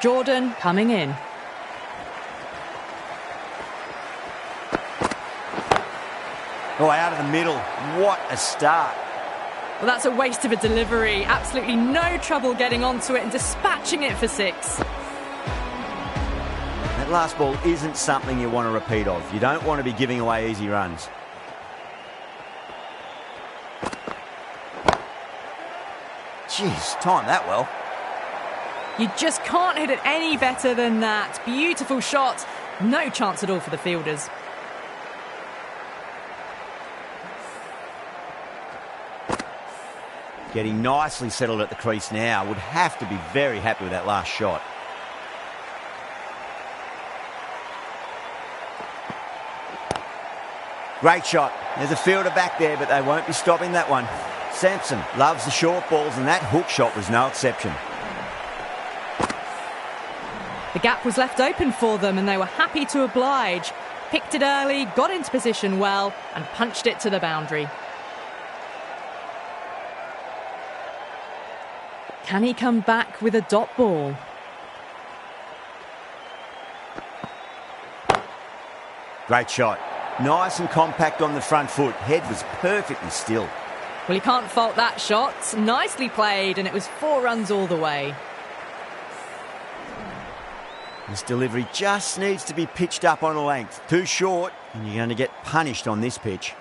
Jordan coming in. Oh, out of the middle. What a start. Well, that's a waste of a delivery. Absolutely no trouble getting onto it and dispatching it for 6. That last ball isn't something you want to repeat of. You don't want to be giving away easy runs. Jeez, timed that well. You just can't hit it any better than that. Beautiful shot. No chance at all for the fielders. Getting nicely settled at the crease now. Would have to be very happy with that last shot. Great shot. There's a fielder back there, but they won't be stopping that one. Sampson loves the short balls, and that hook shot was no exception. The gap was left open for them, and they were happy to oblige. Picked it early, got into position well, and punched it to the boundary. Can he come back with a dot ball? Great shot. Nice and compact on the front foot. Head was perfectly still. Well, you can't fault that shot. Nicely played, and it was 4 runs all the way. This delivery just needs to be pitched up on a length. Too short, and you're going to get punished on this pitch.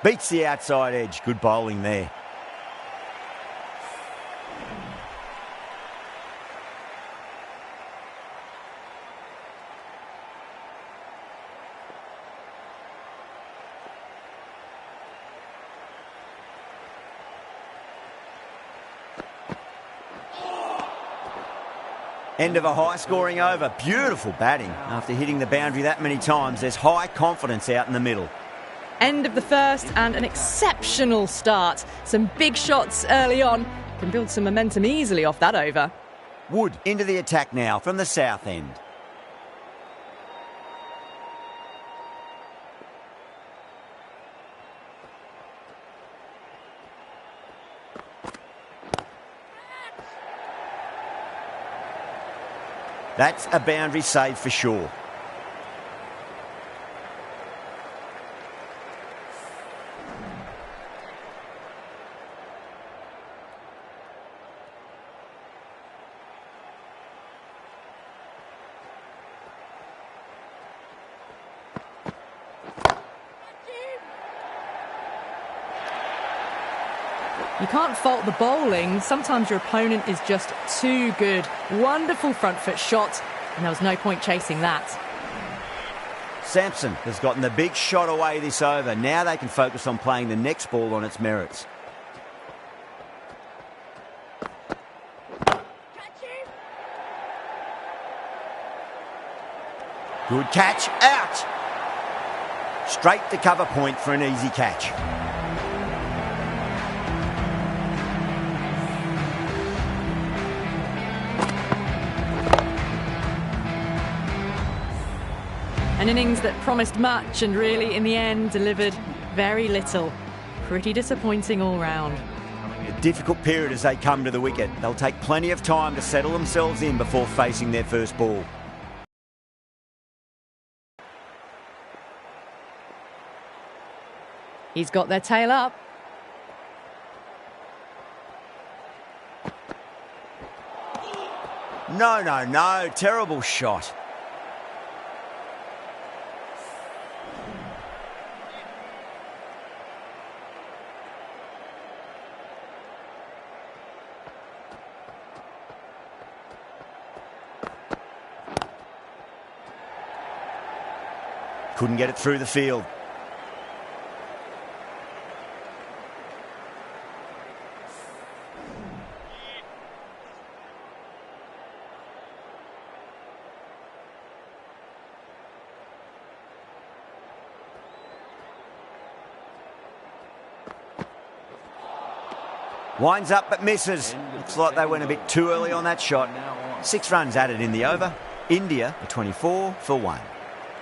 Beats the outside edge. Good bowling there. End of a high-scoring over. Beautiful batting. After hitting the boundary that many times, there's high confidence out in the middle. End of the first and an exceptional start. Some big shots early on. Can build some momentum easily off that over. Wood into the attack now from the south end. That's a boundary save for sure. You can't fault the bowling. Sometimes your opponent is just too good. Wonderful front foot shot, and there was no point chasing that. Sampson has gotten the big shot away this over. Now they can focus on playing the next ball on its merits. Good catch, out! Straight to cover point for an easy catch. An innings that promised much and really, in the end, delivered very little. Pretty disappointing all round. A difficult period as they come to the wicket. They'll take plenty of time to settle themselves in before facing their first ball. He's got their tail up. No. Terrible shot. Couldn't get it through the field. Winds up but misses. Looks like they went a bit too early on that shot. 6 runs added in the over. India are 24 for 1.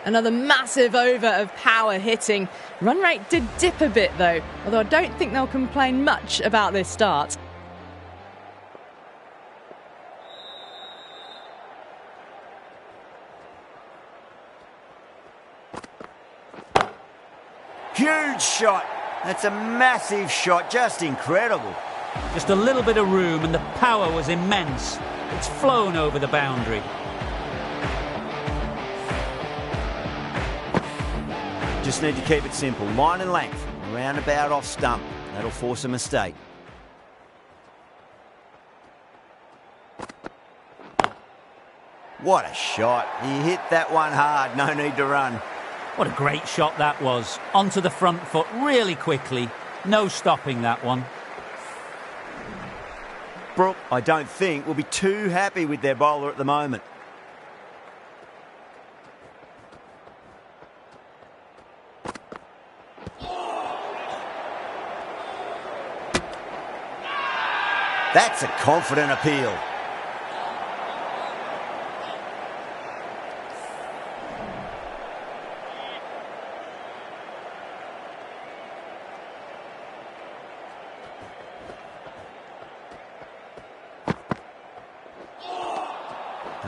Another massive over of power hitting. Run rate did dip a bit though, although I don't think they'll complain much about this start. Huge shot. That's a massive shot, just incredible. Just a little bit of room and the power was immense. It's flown over the boundary. Just need to keep it simple. Line and length, roundabout off stump. That'll force a mistake. What a shot. He hit that one hard, no need to run. What a great shot that was. Onto the front foot really quickly. No stopping that one. Brooke, I don't think, will be too happy with their bowler at the moment. That's a confident appeal.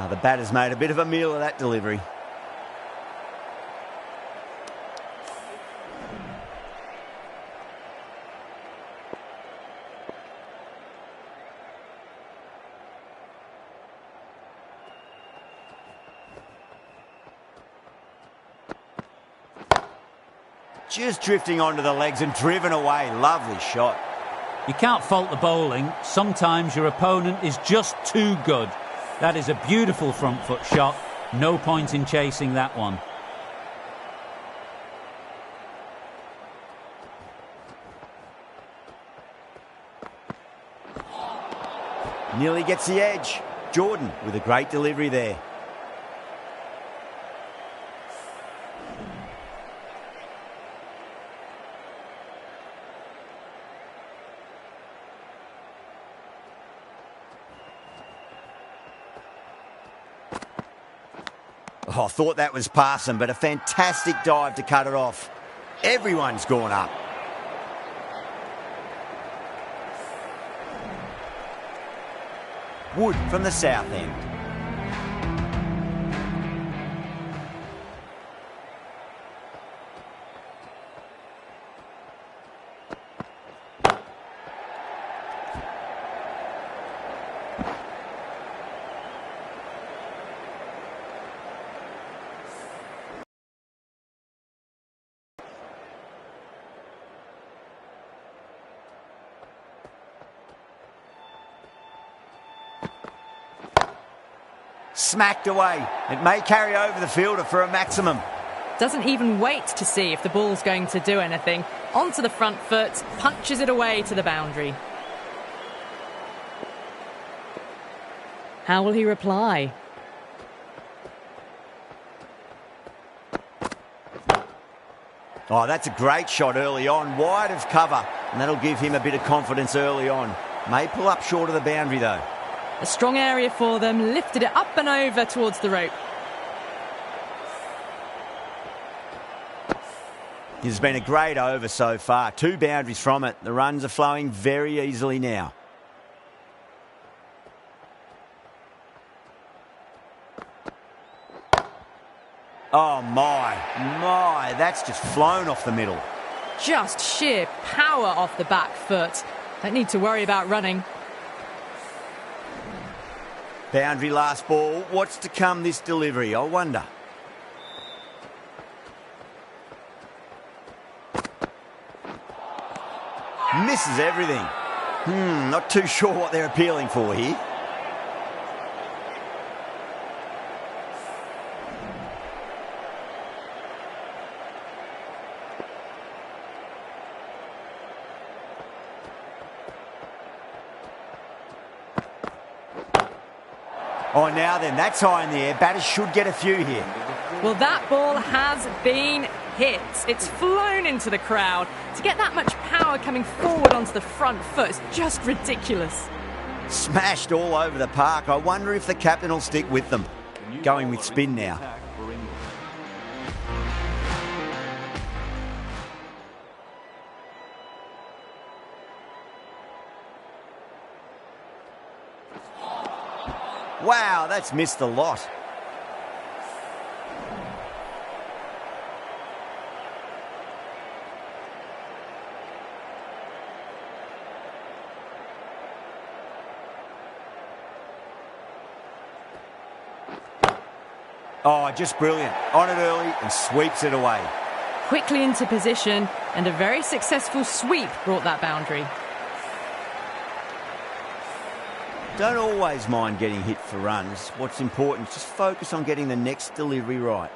The batter's made a bit of a meal of that delivery. Just drifting onto the legs and driven away. Lovely shot. You can't fault the bowling. Sometimes your opponent is just too good. That is a beautiful front foot shot. No point in chasing that one. Nearly gets the edge. Jordan with a great delivery there. Oh, I thought that was passing, but a fantastic dive to cut it off. Everyone's gone up. Wood from the south end. Smacked away. It may carry over the fielder for a maximum. Doesn't even wait to see if the ball's going to do anything. Onto the front foot, punches it away to the boundary. How will he reply? Oh, that's a great shot early on, wide of cover, and that'll give him a bit of confidence early on. May pull up short of the boundary though. A strong area for them, lifted it up and over towards the rope. This has been a great over so far. 2 boundaries from it. The runs are flowing very easily now. Oh my, that's just flown off the middle. Just sheer power off the back foot. Don't need to worry about running. Boundary last ball. What's to come this delivery? I wonder. Misses everything. Not too sure what they're appealing for here. Oh, now then, that's high in the air. Batters should get a few here. Well, that ball has been hit. It's flown into the crowd. To get that much power coming forward onto the front foot is just ridiculous. Smashed all over the park. I wonder if the captain will stick with them. Going with spin now. Wow, that's missed a lot. Oh, just brilliant. On it early and sweeps it away. Quickly into position, and a very successful sweep brought that boundary. Don't always mind getting hit for runs. What's important is just focus on getting the next delivery right.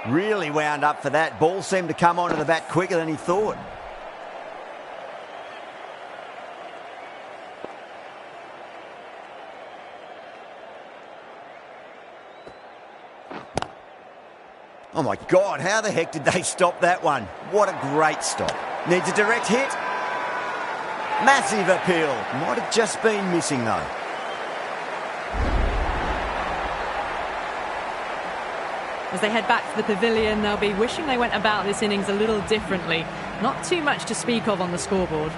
Really wound up for that. Ball seemed to come onto the bat quicker than he thought. Oh my God, how the heck did they stop that one? What a great stop. Needs a direct hit. Massive appeal. Might have just been missing though. As they head back to the pavilion, they'll be wishing they went about this innings a little differently. Not too much to speak of on the scoreboard.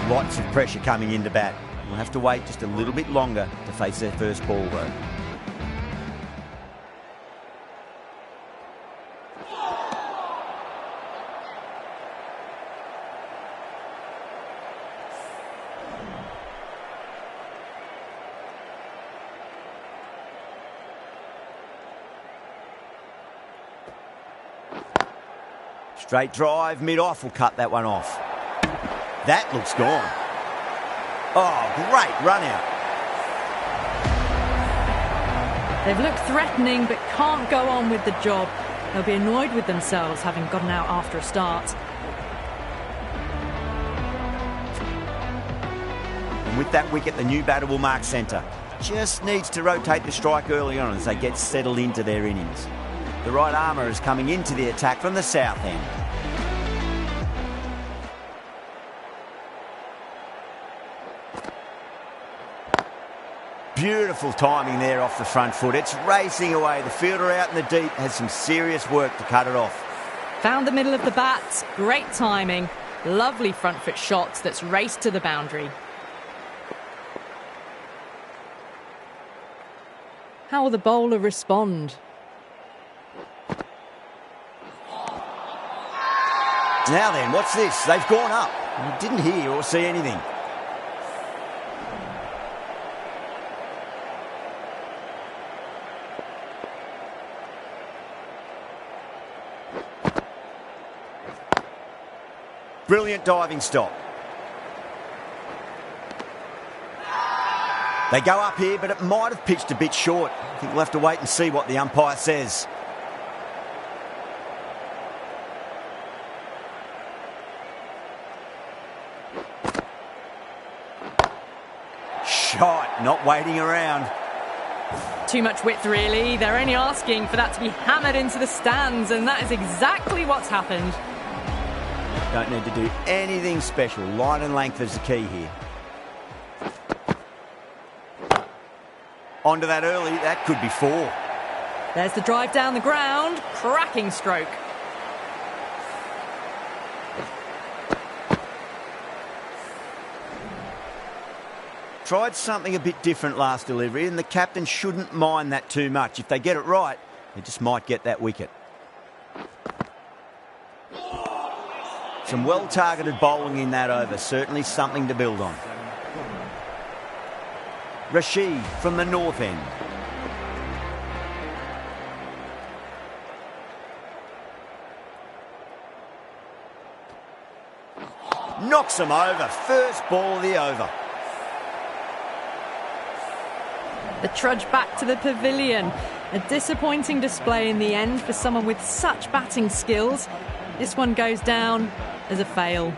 Lots of pressure coming into bat. We'll have to wait just a little bit longer to face their first ball though. Straight drive, mid-off will cut that one off. That looks gone. Oh, great run out. They've looked threatening but can't go on with the job. They'll be annoyed with themselves having gotten out after a start. And with that wicket, the new batter will mark centre. Just needs to rotate the strike early on as they get settled into their innings. The right armour is coming into the attack from the south end. Beautiful timing there off the front foot. It's racing away. The fielder out in the deep has some serious work to cut it off. Found the middle of the bat. Great timing. Lovely front foot shots that's raced to the boundary. How will the bowler respond? Now then, what's this? They've gone up. I didn't hear or see anything. Brilliant diving stop. They go up here, but it might have pitched a bit short. I think we'll have to wait and see what the umpire says. Shot, not waiting around. Too much width, really. They're only asking for that to be hammered into the stands, and that is exactly what's happened. Don't need to do anything special. Line and length is the key here. Onto that early, that could be 4. There's the drive down the ground. Cracking stroke. Tried something a bit different last delivery, and the captain shouldn't mind that too much. If they get it right, they just might get that wicket. Some well-targeted bowling in that over. Certainly something to build on. Rashid from the north end. Knocks him over. First ball of the over. The trudge back to the pavilion. A disappointing display in the end for someone with such batting skills. This one goes down as a fail.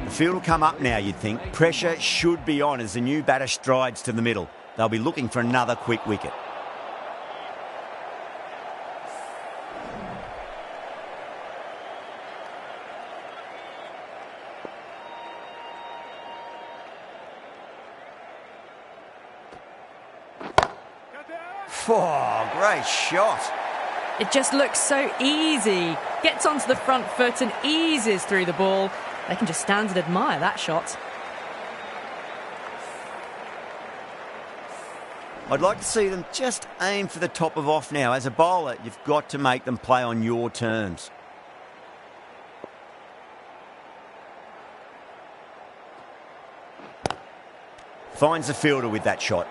The field will come up now, you'd think. Pressure should be on as the new batter strides to the middle. They'll be looking for another quick wicket. Oh, great shot. It just looks so easy. Gets onto the front foot and eases through the ball. They can just stand and admire that shot. I'd like to see them just aim for the top of off now. As a bowler, you've got to make them play on your terms. Finds the fielder with that shot.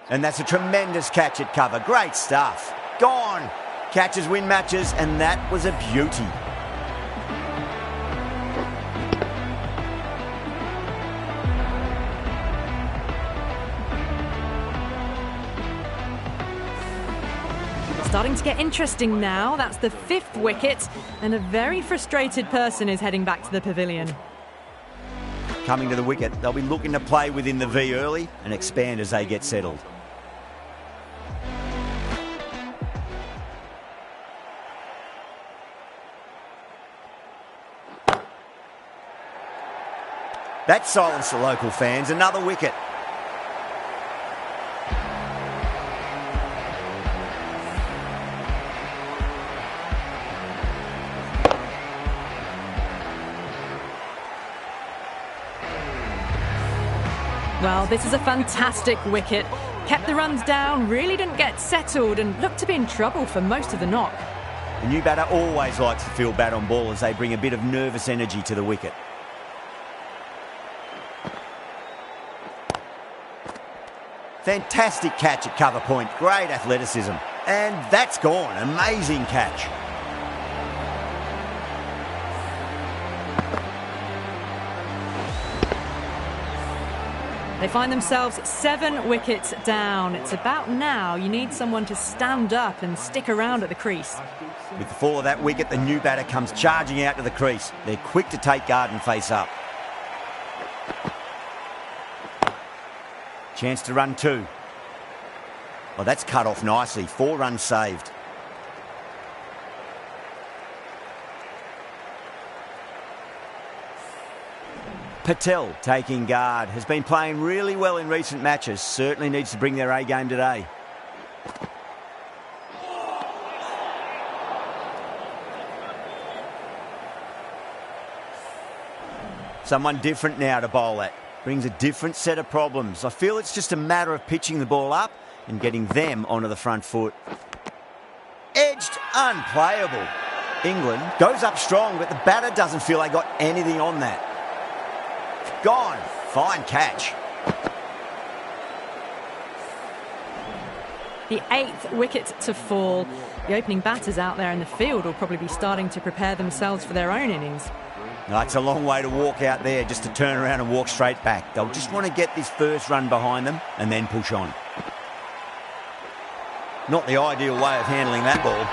And that's a tremendous catch at cover. Great stuff. Gone. Catches win matches, and that was a beauty. Starting to get interesting now. That's the 5th wicket, and a very frustrated person is heading back to the pavilion. Coming to the wicket, they'll be looking to play within the V early and expand as they get settled. That silenced the local fans. Another wicket. Well, this is a fantastic wicket. Kept the runs down, really didn't get settled, and looked to be in trouble for most of the knock. The new batter always likes to feel bad on ball as they bring a bit of nervous energy to the wicket. Fantastic catch at cover point. Great athleticism. And that's gone. Amazing catch. They find themselves 7 wickets down. It's about now you need someone to stand up and stick around at the crease. With the fall of that wicket, the new batter comes charging out to the crease. They're quick to take guard and face up. Chance to run 2. Well, that's cut off nicely. 4 runs saved. Patel taking guard. Has been playing really well in recent matches. Certainly needs to bring their A game today. Someone different now to bowl at. Brings a different set of problems. I feel it's just a matter of pitching the ball up and getting them onto the front foot. Edged, unplayable. England goes up strong, but the batter doesn't feel they got anything on that. Gone. Fine catch. The 8th wicket to fall. The opening batters out there in the field will probably be starting to prepare themselves for their own innings. No, it's a long way to walk out there just to turn around and walk straight back. They'll just want to get this first run behind them and then push on. Not the ideal way of handling that ball.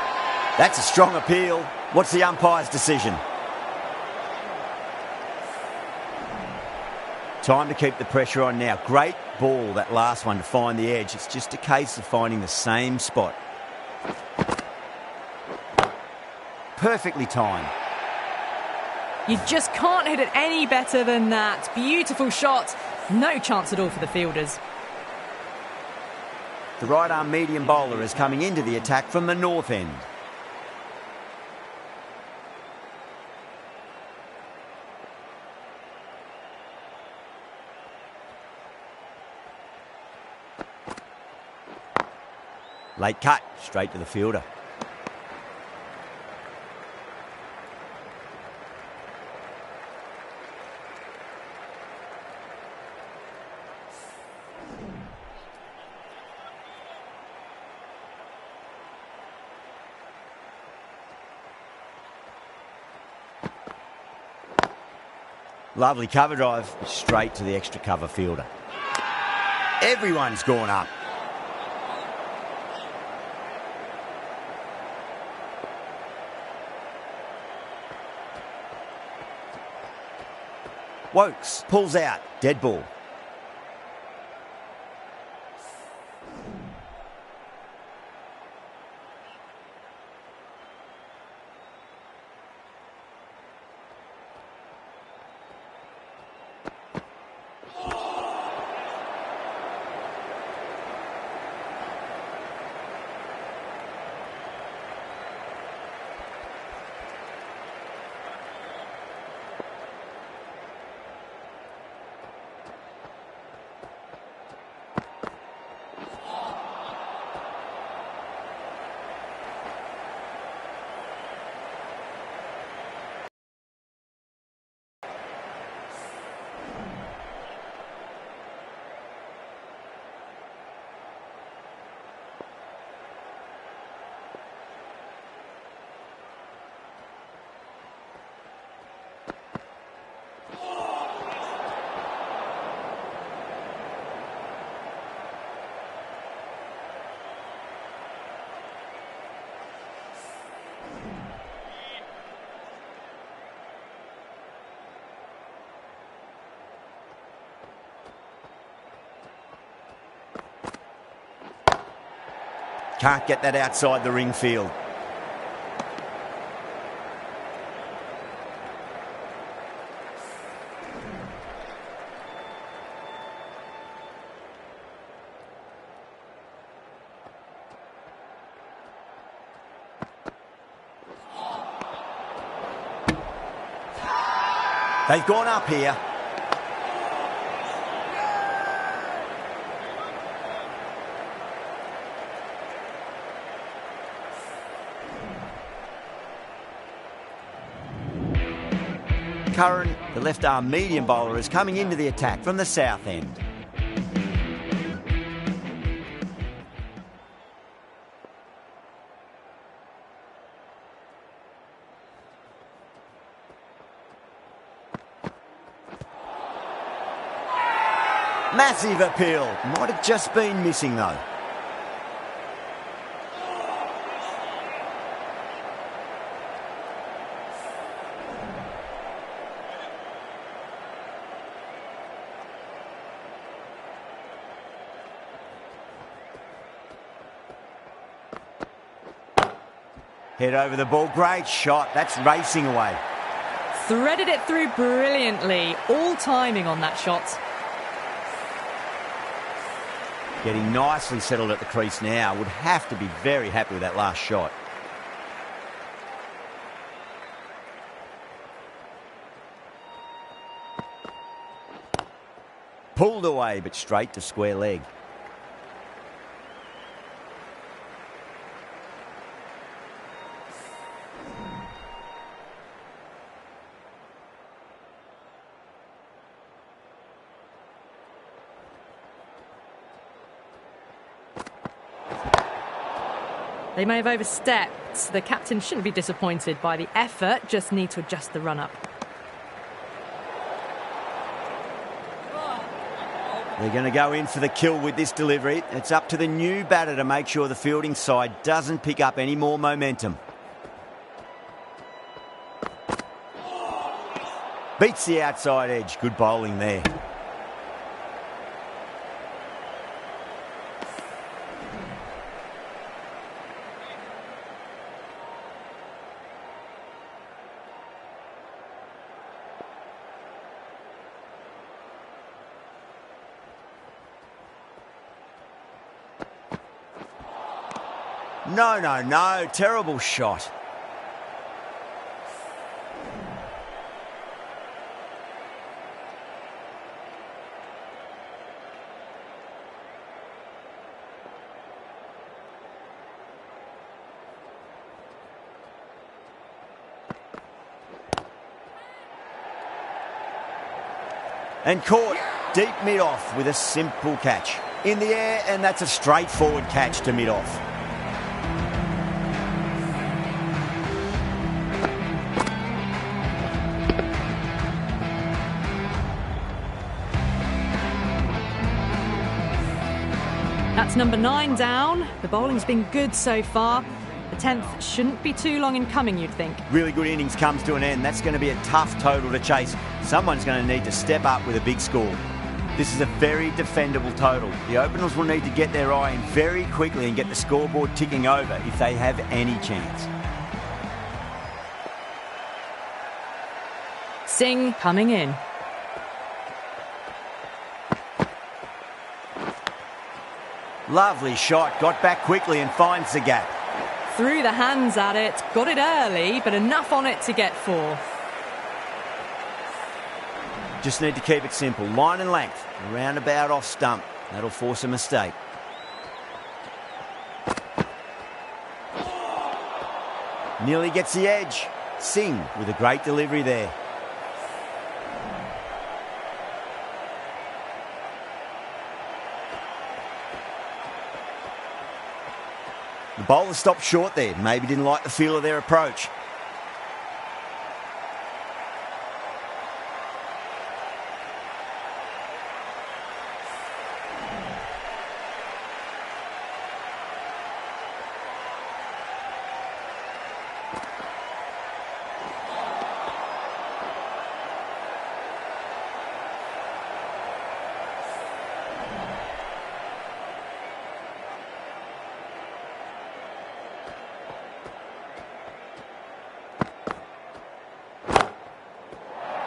That's a strong appeal. What's the umpire's decision? Time to keep the pressure on now. Great ball, that last one, to find the edge. It's just a case of finding the same spot. Perfectly timed. You just can't hit it any better than that. Beautiful shot. No chance at all for the fielders. The right-arm medium bowler is coming into the attack from the north end. Late cut, straight to the fielder. Lovely cover drive, straight to the extra cover fielder. Everyone's gone up. Wokes pulls out, dead ball. Can't get that outside the ring field. They've gone up here. Curran, the left-arm medium bowler, is coming into the attack from the south end. Massive appeal. Might have just been missing though. Head over the ball. Great shot. That's racing away. Threaded it through brilliantly. All timing on that shot. Getting nicely settled at the crease now. Would have to be very happy with that last shot. Pulled away, but straight to square leg. They may have overstepped. The captain shouldn't be disappointed by the effort, just need to adjust the run-up. They're going to go in for the kill with this delivery. It's up to the new batter to make sure the fielding side doesn't pick up any more momentum. Beats the outside edge. Good bowling there. No. Terrible shot. And caught deep mid-off with a simple catch. In the air, and that's a straightforward catch to mid-off. That's number 9 down. The bowling's been good so far. The 10th shouldn't be too long in coming, you'd think. Really good innings comes to an end. That's going to be a tough total to chase. Someone's going to need to step up with a big score. This is a very defendable total. The openers will need to get their eye in very quickly and get the scoreboard ticking over if they have any chance. Singh coming in. Lovely shot. Got back quickly and finds the gap. Threw the hands at it. Got it early, but enough on it to get 4. Just need to keep it simple. Line and length. Roundabout off stump. That'll force a mistake. Nearly gets the edge. Singh with a great delivery there. The bowler stopped short there. Maybe didn't like the feel of their approach.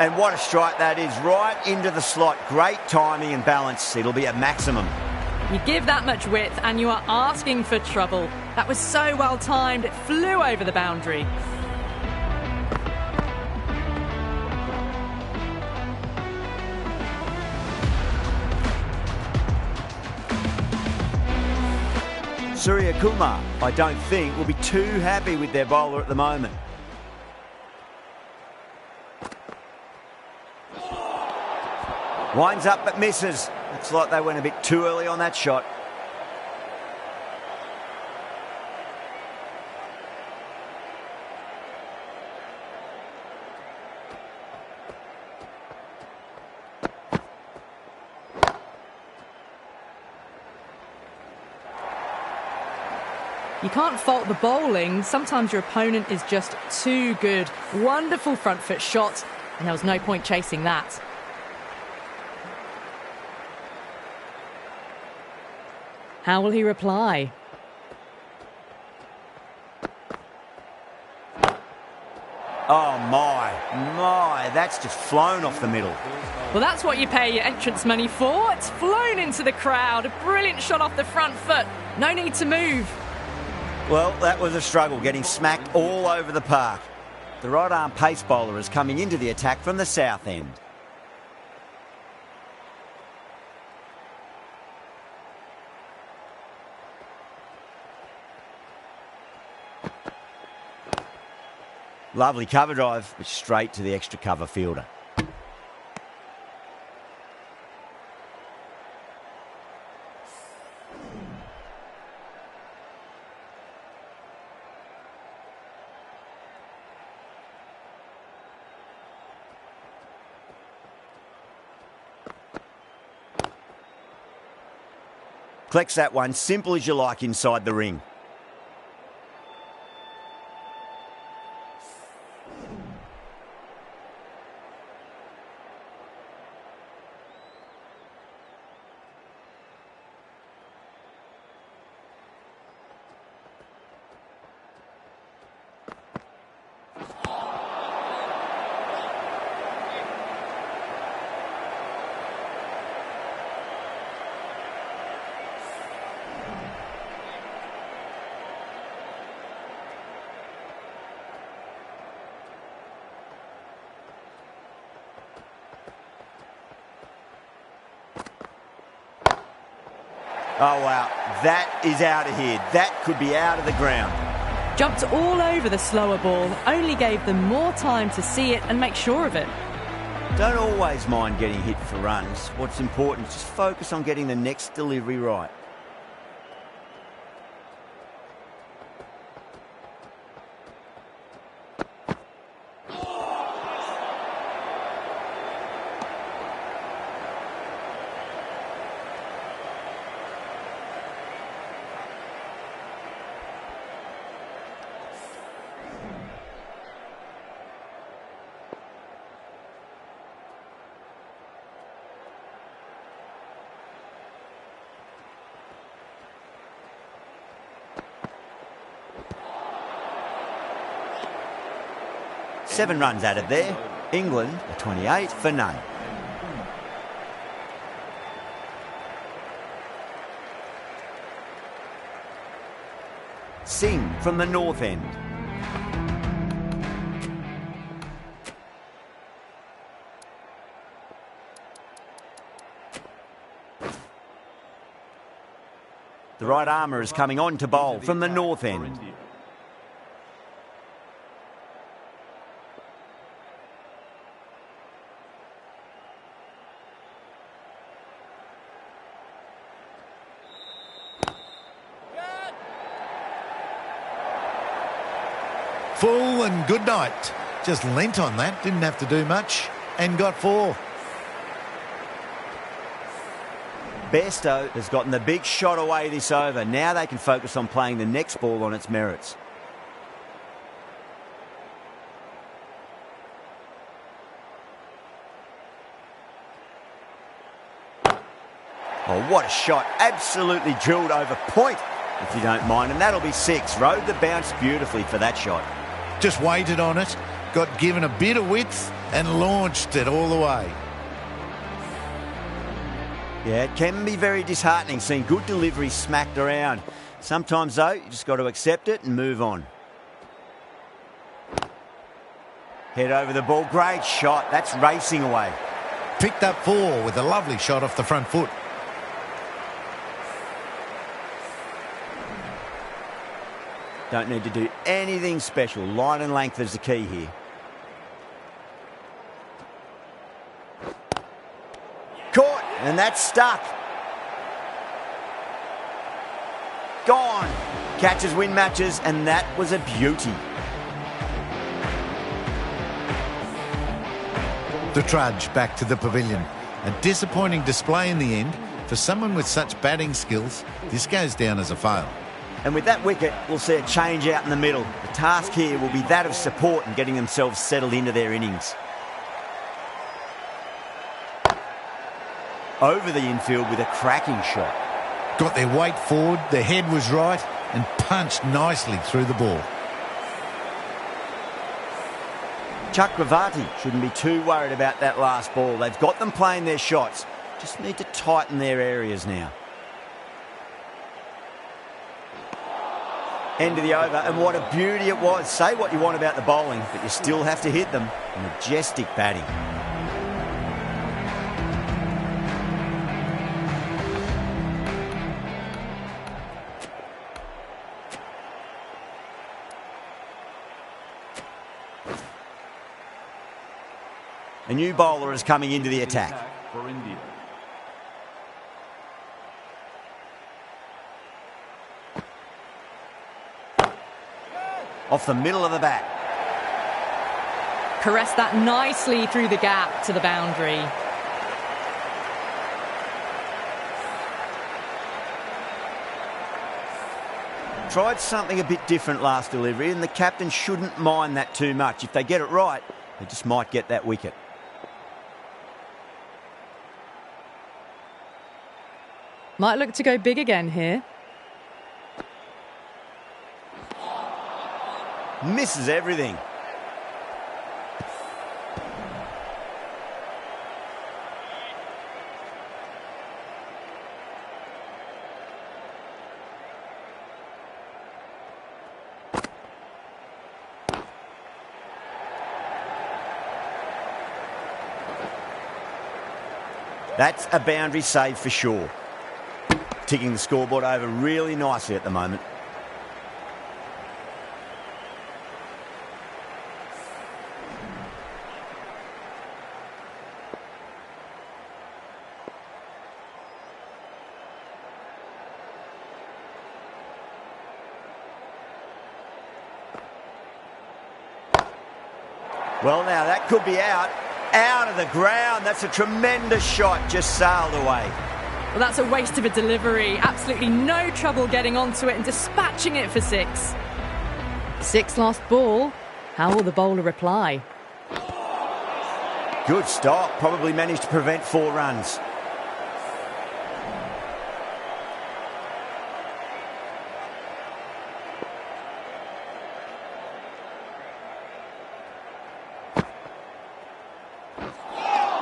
And what a strike that is, right into the slot. Great timing and balance. It'll be a maximum. You give that much width and you are asking for trouble. That was so well timed, it flew over the boundary. Surya Kumar, I don't think, will be too happy with their bowler at the moment. Winds up but misses. Looks like they went a bit too early on that shot. You can't fault the bowling. Sometimes your opponent is just too good. Wonderful front foot shot, and there was no point chasing that. How will he reply? Oh my, that's just flown off the middle. Well, that's what you pay your entrance money for. It's flown into the crowd. A brilliant shot off the front foot. No need to move. Well, that was a struggle, getting smacked all over the park. The right-arm pace bowler is coming into the attack from the south end. Lovely cover drive, but straight to the extra cover fielder. Collects that one, simple as you like inside the ring. Oh, wow. That is out of here. That could be out of the ground. Jumped all over the slower ball, only gave them more time to see it and make sure of it. Don't always mind getting hit for runs. What's important is just focus on getting the next delivery right. Seven runs added there. England are 28 for none. Singh from the north end. The right armour is coming on to bowl from the north end. Full and good night. Just leant on that, didn't have to do much, and got 4. Bairstow has gotten the big shot away this over. Now they can focus on playing the next ball on its merits. Oh, what a shot. Absolutely drilled over point, if you don't mind. And that'll be 6. Rode the bounce beautifully for that shot. Just waited on it, got given a bit of width and launched it all the way. Yeah, it can be very disheartening seeing good delivery smacked around. Sometimes, though, you just got to accept it and move on. Head over the ball. Great shot. That's racing away. Picked up 4 with a lovely shot off the front foot. Don't need to do anything special. Line and length is the key here. Caught, and that's stuck. Gone. Catches win matches, and that was a beauty. The trudge back to the pavilion. A disappointing display in the end. For someone with such batting skills, this goes down as a fail. And with that wicket, we'll see a change out in the middle. The task here will be that of support and getting themselves settled into their innings. Over the infield with a cracking shot. Got their weight forward, their head was right, and punched nicely through the ball. Chakravarti shouldn't be too worried about that last ball. They've got them playing their shots. Just need to tighten their areas now. End of the over, and what a beauty it was. Say what you want about the bowling, but you still have to hit them. Majestic batting. A new bowler is coming into the attack. For India. Off the middle of the bat. Caressed that nicely through the gap to the boundary. Tried something a bit different last delivery, and the captain shouldn't mind that too much. If they get it right, they just might get that wicket. Might look to go big again here. Misses everything. That's a boundary save for sure. Ticking the scoreboard over really nicely at the moment. Well, now that could be out of the ground. That's a tremendous shot, just sailed away. Well, that's a waste of a delivery. Absolutely no trouble getting onto it and dispatching it for 6. 6 last ball. How will the bowler reply? Good stop. Probably managed to prevent 4 runs.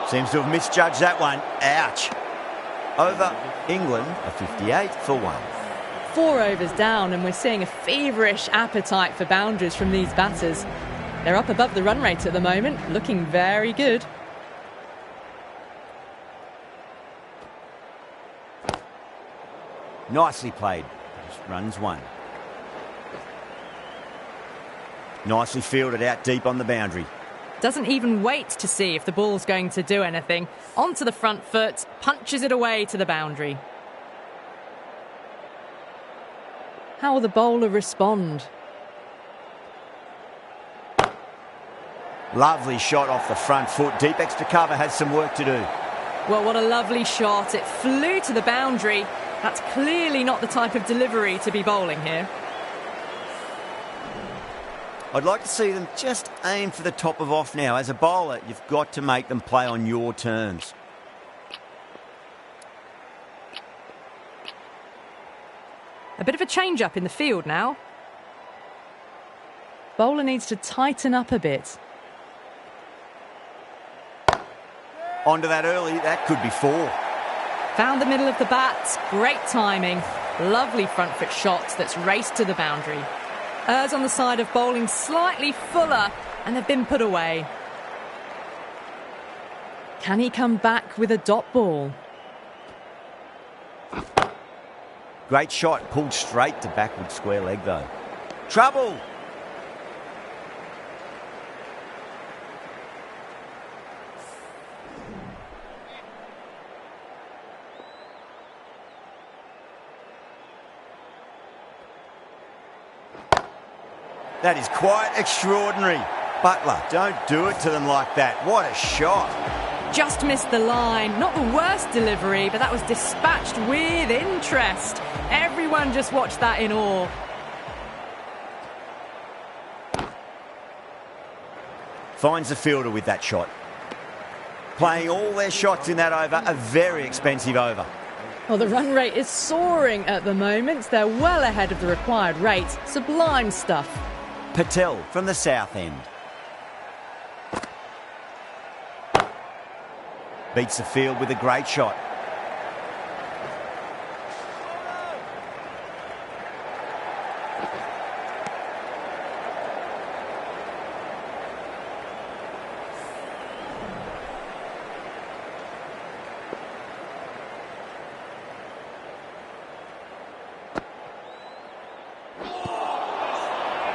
Seems to have misjudged that one. Ouch. Over England, a 58 for 1. 4 overs down, and we're seeing a feverish appetite for boundaries from these batters. They're up above the run rate at the moment, looking very good. Nicely played. Just runs 1. Nicely fielded out deep on the boundary. Doesn't even wait to see if the ball's going to do anything. Onto the front foot, punches it away to the boundary. How will the bowler respond? Lovely shot off the front foot. Deep extra cover has some work to do. Well, what a lovely shot. It flew to the boundary. That's clearly not the type of delivery to be bowling here. I'd like to see them just aim for the top of off now. As a bowler, you've got to make them play on your terms. A bit of a change up in the field now. Bowler needs to tighten up a bit. Onto that early, that could be 4. Found the middle of the bat. Great timing. Lovely front foot shot that's raced to the boundary. Ers on the side of bowling slightly fuller, and they've been put away. Can he come back with a dot ball? Great shot, pulled straight to backward square leg though. Trouble! That is quite extraordinary. Butler, don't do it to them like that. What a shot. Just missed the line. Not the worst delivery, but that was dispatched with interest. Everyone just watched that in awe. Finds the fielder with that shot. Playing all their shots in that over, a very expensive over. Well, the run rate is soaring at the moment. They're well ahead of the required rate. Sublime stuff. Patel from the south end. Beats the field with a great shot.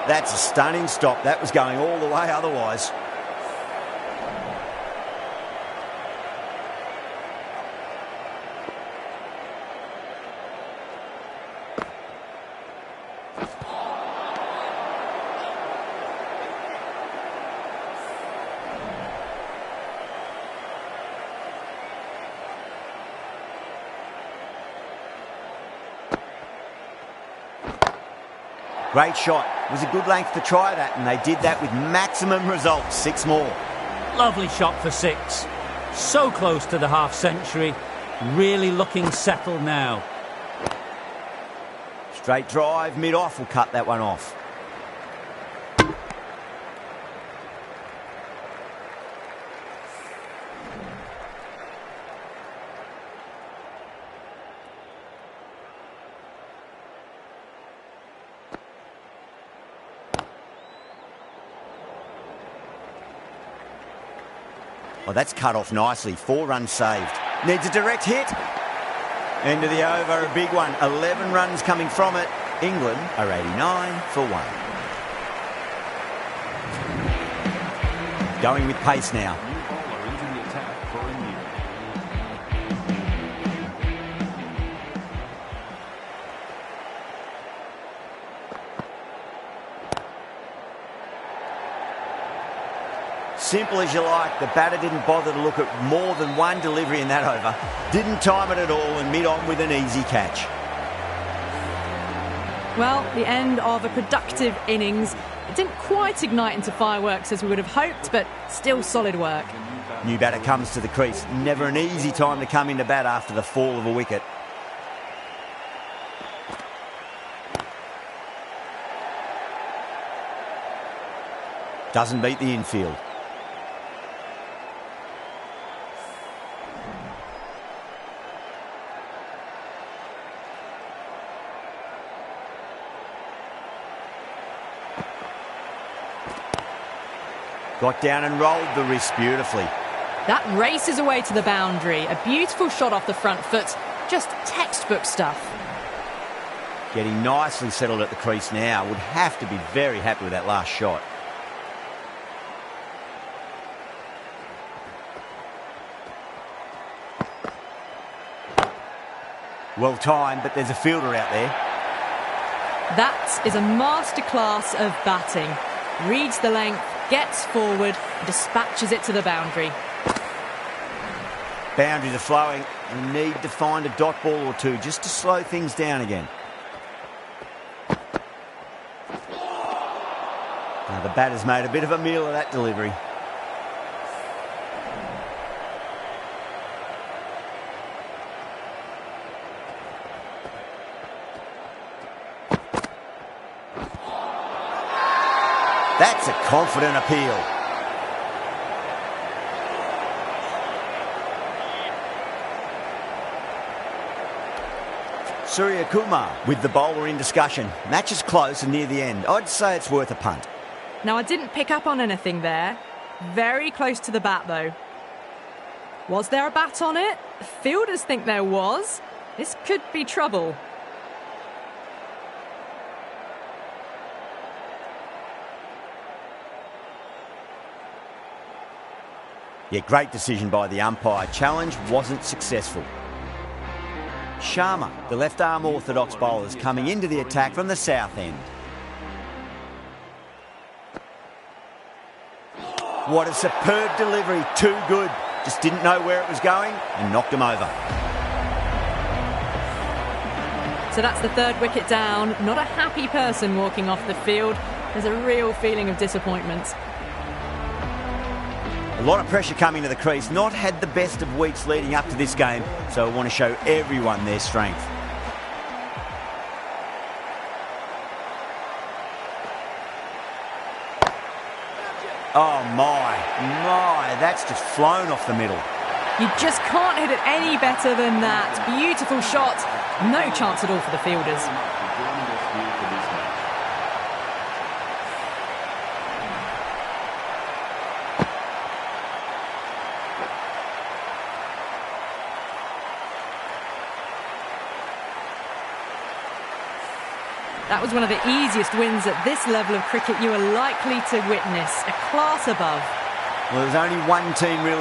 That's a stunning stop. That was going all the way otherwise. Great shot. It was a good length to try that, and they did that with maximum results. 6 more. Lovely shot for 6. So close to the half century. Really looking settled now. Straight drive, mid-off will cut that one off. Oh, that's cut off nicely. 4 runs saved. Needs a direct hit. End of the over, a big one. 11 runs coming from it. England are 89 for 1. Going with pace now. Simple as you like, the batter didn't bother to look at more than one delivery in that over. Didn't time it at all and mid-on with an easy catch. Well, the end of a productive innings. It didn't quite ignite into fireworks as we would have hoped, but still solid work. New batter comes to the crease. Never an easy time to come into bat after the fall of a wicket. Doesn't beat the infield. Got down and rolled the wrist beautifully. That races away to the boundary. A beautiful shot off the front foot. Just textbook stuff. Getting nicely settled at the crease now. Would have to be very happy with that last shot. Well timed, but there's a fielder out there. That is a masterclass of batting. Reads the length, gets forward, dispatches it to the boundary. Boundaries are flowing. We need to find a dot ball or two just to slow things down again. Now the batter's made a bit of a meal of that delivery. That's a confident appeal. Surya Kumar with the bowler in discussion. Match is close and near the end. I'd say it's worth a punt. Now, I didn't pick up on anything there. Very close to the bat, though. Was there a bat on it? Fielders think there was. This could be trouble. Yeah, great decision by the umpire. Challenge wasn't successful. Sharma, the left-arm orthodox bowler, is coming into the attack from the south end. What a superb delivery. Too good. Just didn't know where it was going and knocked him over. So that's the third wicket down. Not a happy person walking off the field. There's a real feeling of disappointment. A lot of pressure coming to the crease. Not had the best of weeks leading up to this game, so I want to show everyone their strength. Oh my, that's just flown off the middle. You just can't hit it any better than that. Beautiful shot. No chance at all for the fielders. That was one of the easiest wins at this level of cricket you are likely to witness. A class above. Well, there's only one team really